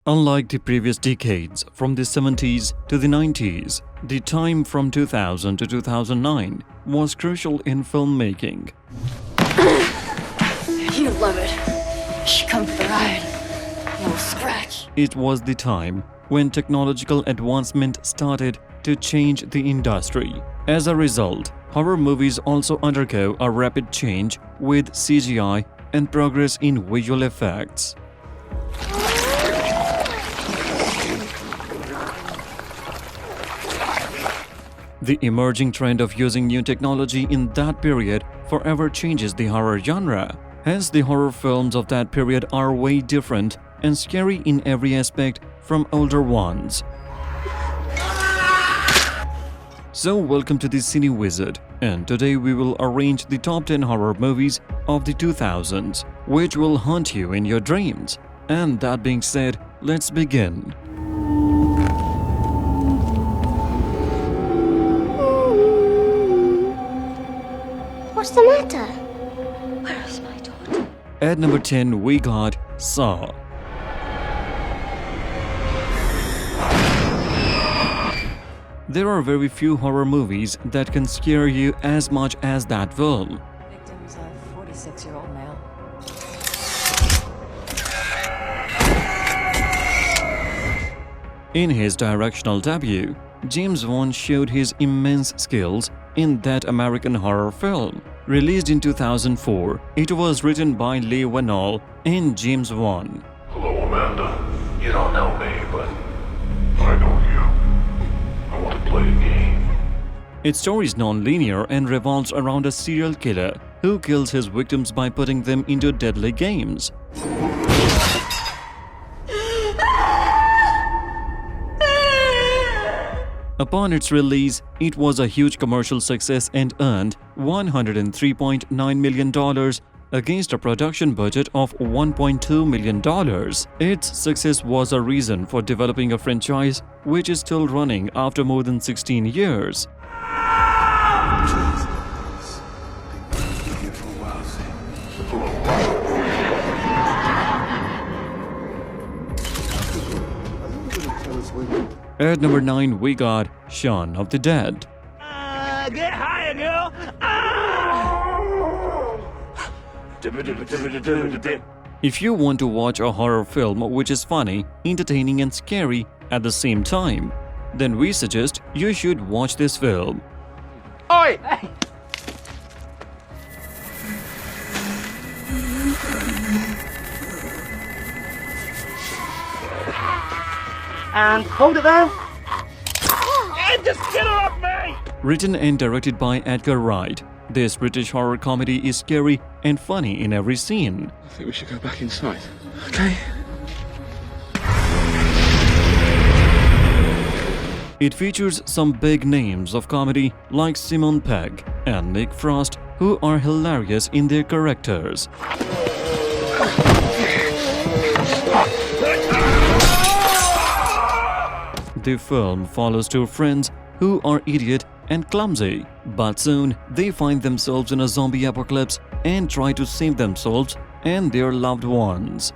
Unlike the previous decades, from the 70s to the 90s, the time from 2000 to 2009 was crucial in filmmaking. You love it. She come for the ride. No scratch. It was the time when technological advancement started to change the industry. As a result, horror movies also undergo a rapid change with CGI and progress in visual effects. The emerging trend of using new technology in that period forever changes the horror genre. Hence, the horror films of that period are way different and scary in every aspect from older ones. So, welcome to the Cine Wizard, and today we will arrange the top 10 horror movies of the 2000s, which will haunt you in your dreams. And that being said, let's begin. What's the matter? Where is my daughter? At number 10, we got Saw. There are very few horror movies that can scare you as much as that film. Victim's a 46-year-old male. In his directional debut, James Wan showed his immense skills in that American horror film. Released in 2004, it was written by Leigh Whannell and James Wan. Hello, Amanda. You don't know me, but I know you. I want to play a game. Its story is non-linear and revolves around a serial killer who kills his victims by putting them into deadly games. Upon its release, it was a huge commercial success and earned $103.9 million against a production budget of $1.2 million. Its success was a reason for developing a franchise which is still running after more than 16 years. At number 9, we got Shaun of the Dead. Get higher, girl! If you want to watch a horror film which is funny, entertaining and scary at the same time, then we suggest you should watch this film. Oi! And hold it there. And just get her off me! Written and directed by Edgar Wright, this British horror comedy is scary and funny in every scene. I think we should go back inside. Okay. It features some big names of comedy like Simon Pegg and Nick Frost, who are hilarious in their characters. The film follows two friends who are idiot and clumsy, but soon they find themselves in a zombie apocalypse and try to save themselves and their loved ones.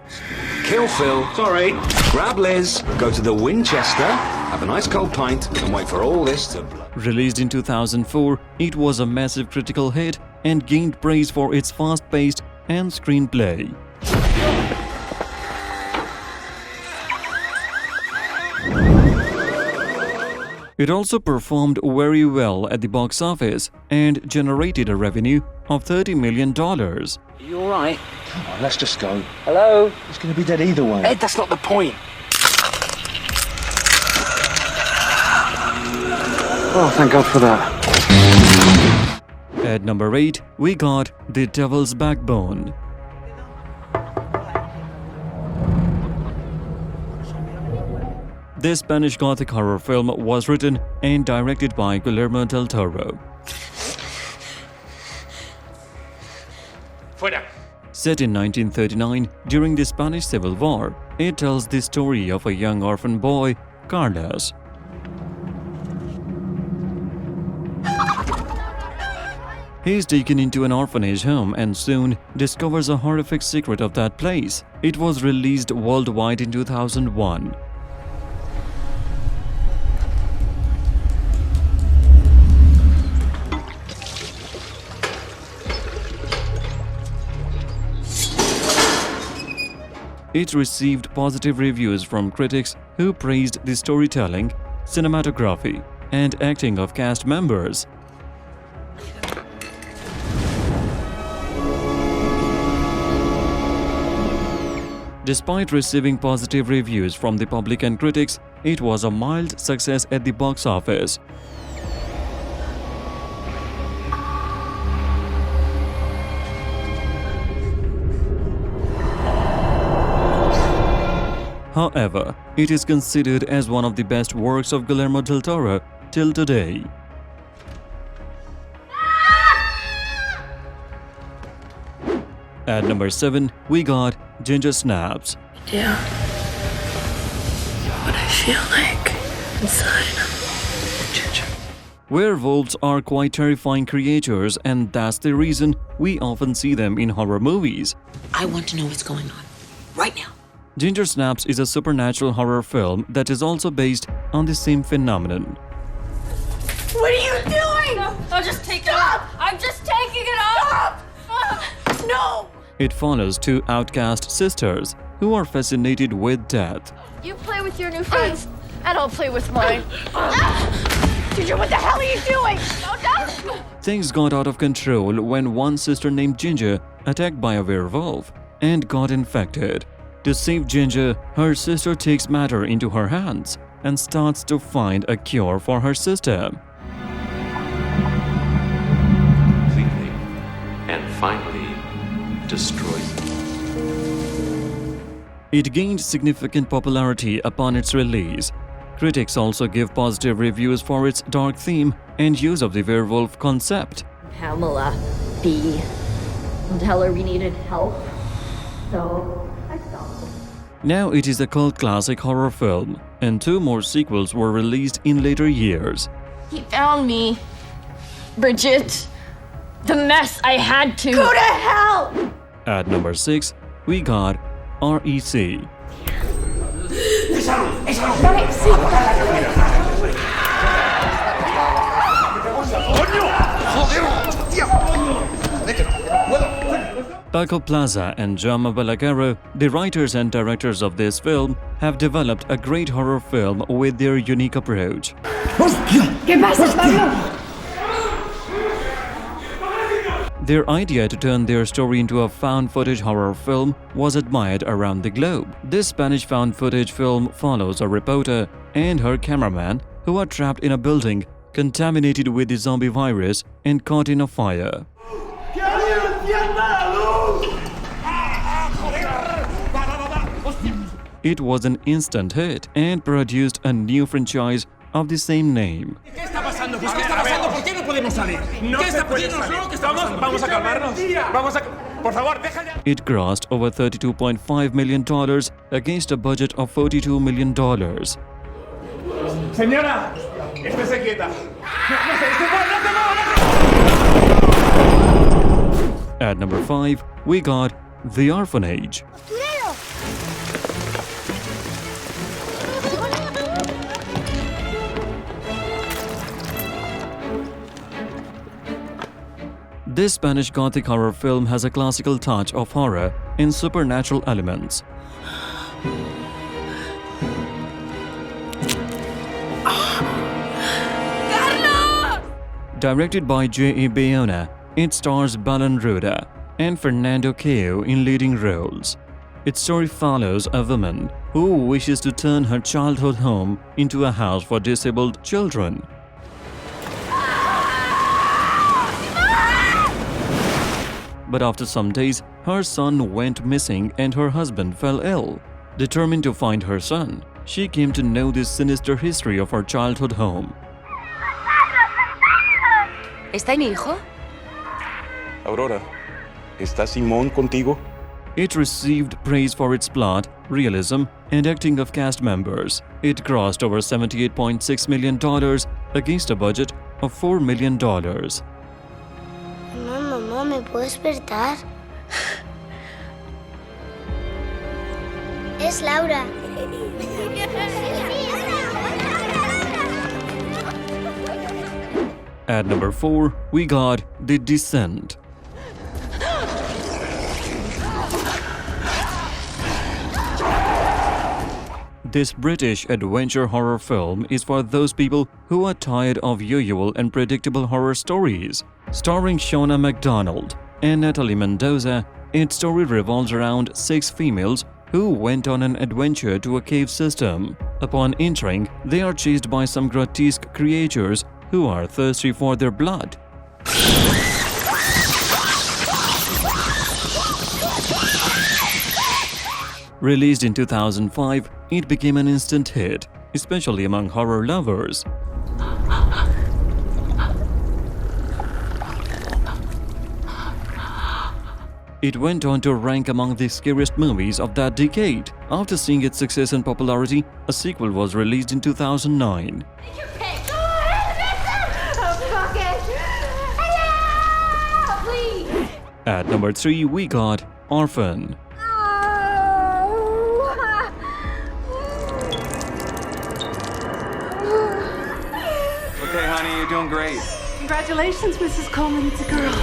Kill Phil. Sorry. Grab Liz, go to the Winchester, have a nice cold pint, and wait for all this to blow. Released in 2004, it was a massive critical hit and gained praise for its fast-paced and screenplay. It also performed very well at the box office and generated a revenue of $30 million. You alright? Come on, let's just go. Hello? He's going to be dead either way. Ed, that's not the point. Oh, thank God for that. At number 8, we got The Devil's Backbone. This Spanish Gothic horror film was written and directed by Guillermo del Toro. Fuera. Set in 1939 during the Spanish Civil War, it tells the story of a young orphan boy, Carlos. He is taken into an orphanage home and soon discovers a horrific secret of that place. It was released worldwide in 2001. It received positive reviews from critics who praised the storytelling, cinematography, and acting of cast members. Despite receiving positive reviews from the public and critics, it was a mild success at the box office. However, it is considered as one of the best works of Guillermo del Toro till today. At number 7, we got Ginger Snaps. Yeah. What I feel like inside. Ginger. Werewolves are quite terrifying creatures, and that's the reason we often see them in horror movies. I want to know what's going on. Right now. Ginger Snaps is a supernatural horror film that is also based on the same phenomenon. What are you doing? No, I'll just take it off. I'm just taking it off. Stop. No. It follows two outcast sisters who are fascinated with death. You play with your new friends, and I'll play with mine. Ginger, what the hell are you doing? No. Things got out of control when one sister named Ginger attacked by a werewolf and got infected. To save Ginger, her sister takes matter into her hands and starts to find a cure for her sister. Completely and finally destroys it. It gained significant popularity upon its release. Critics also give positive reviews for its dark theme and use of the werewolf concept. Pamela B. Tell her we needed help. So I stopped. Now it is a cult classic horror film, and two more sequels were released in later years. He found me. Bridget. The mess I had to. Go to hell! At number 6, we got REC. Paco Plaza and Jaume Balaguerro, the writers and directors of this film, have developed a great horror film with their unique approach. ¿Qué pasa, Pablo? Their idea to turn their story into a found-footage horror film was admired around the globe. This Spanish found-footage film follows a reporter and her cameraman who are trapped in a building contaminated with the zombie virus and caught in a fire. It was an instant hit and produced a new franchise of the same name. It grossed over $32.5 million against a budget of $42 million. Señora, estése quieta. At number 5, we got The Orphanage. This Spanish Gothic horror film has a classical touch of horror and supernatural elements. Directed by J.A. Bayona, it stars Balan Rueda and Fernando Cayo in leading roles. Its story follows a woman who wishes to turn her childhood home into a house for disabled children. But after some days, her son went missing and her husband fell ill. Determined to find her son, she came to know the sinister history of her childhood home. ¿Está mi hijo? Aurora, ¿está Simón contigo? It received praise for its plot, realism, and acting of cast members. It grossed over $78.6 million against a budget of $4 million. ¿me puedo despertar? Es Laura. At number 4, we got The Descent. This British adventure horror film is for those people who are tired of usual and predictable horror stories. Starring Shaun MacDonald and Natalie Mendoza, its story revolves around 6 females who went on an adventure to a cave system. Upon entering, they are chased by some grotesque creatures who are thirsty for their blood. Released in 2005, it became an instant hit, especially among horror lovers. It went on to rank among the scariest movies of that decade. After seeing its success and popularity, a sequel was released in 2009. At number 3, we got Orphan. Okay, honey, you're doing great. Congratulations, Mrs. Coleman, it's a girl.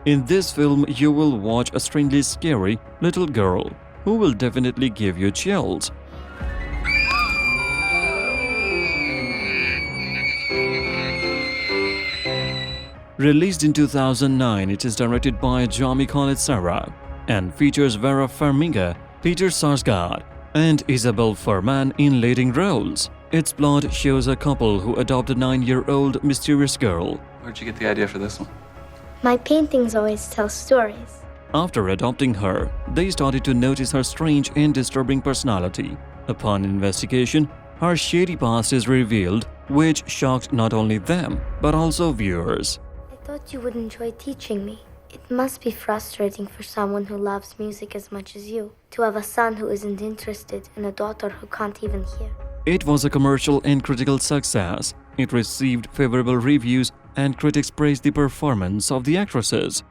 In this film, you will watch a strangely scary little girl who will definitely give you chills. Released in 2009, it is directed by Jamie Collett-Serra and features Vera Farmiga, Peter Sarsgaard, and Isabel Fuhrman in leading roles. Its plot shows a couple who adopt a 9-year-old mysterious girl. Where'd you get the idea for this one? My paintings always tell stories. After adopting her, they started to notice her strange and disturbing personality. Upon investigation, her shady past is revealed, which shocked not only them, but also viewers. I thought you would enjoy teaching me. It must be frustrating for someone who loves music as much as you, to have a son who isn't interested and a daughter who can't even hear. It was a commercial and critical success. It received favorable reviews and critics praised the performance of the actresses.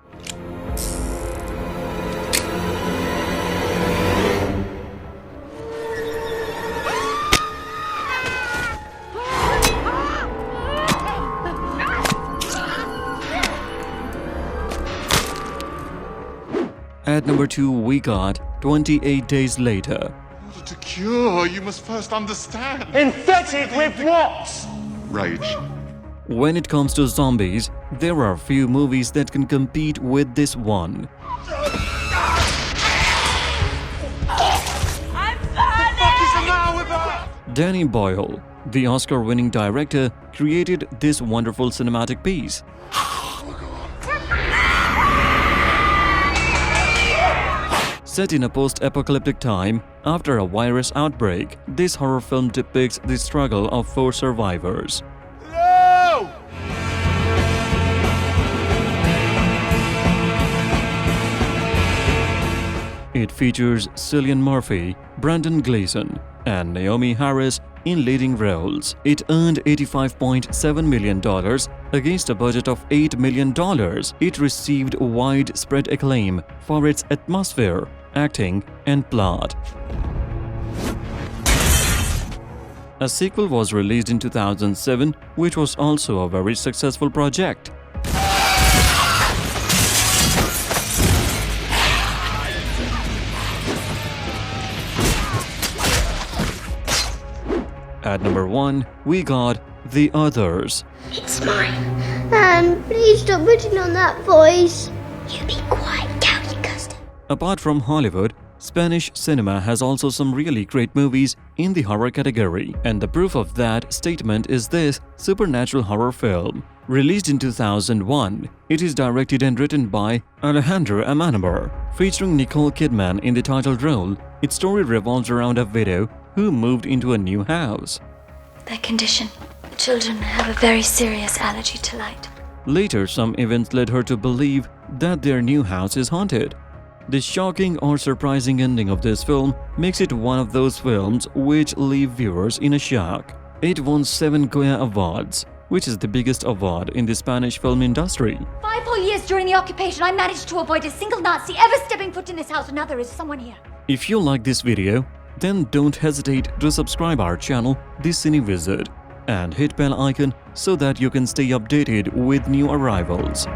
At number 2, we got 28 Days Later. In order to cure, you must first understand. Infected with what? Rage. When it comes to zombies, there are few movies that can compete with this one. Danny Boyle, the Oscar-winning director, created this wonderful cinematic piece. Set in a post-apocalyptic time, after a virus outbreak, this horror film depicts the struggle of 4 survivors. No! It features Cillian Murphy, Brendan Gleeson, and Naomi Harris in leading roles. It earned $85.7 million against a budget of $8 million. It received widespread acclaim for its atmosphere, acting, and plot. A sequel was released in 2007, which was also a very successful project. At number 1, we got The Others. It's mine. And please stop putting on that voice. You be quiet, County Custom. Apart from Hollywood, Spanish cinema has also some really great movies in the horror category, and the proof of that statement is this supernatural horror film. Released in 2001, it is directed and written by Alejandro Amenábar, featuring Nicole Kidman in the title role. Its story revolves around a widow who moved into a new house. Their condition. The children have a very serious allergy to light. Later, some events led her to believe that their new house is haunted. The shocking or surprising ending of this film makes it one of those films which leave viewers in a shock. It won 7 Goya Awards, which is the biggest award in the Spanish film industry. 5 whole years during the occupation, I managed to avoid a single Nazi ever stepping foot in this house, and now there is someone here. If you like this video, then don't hesitate to subscribe our channel, The Cine Wizard, and hit bell icon so that you can stay updated with new arrivals.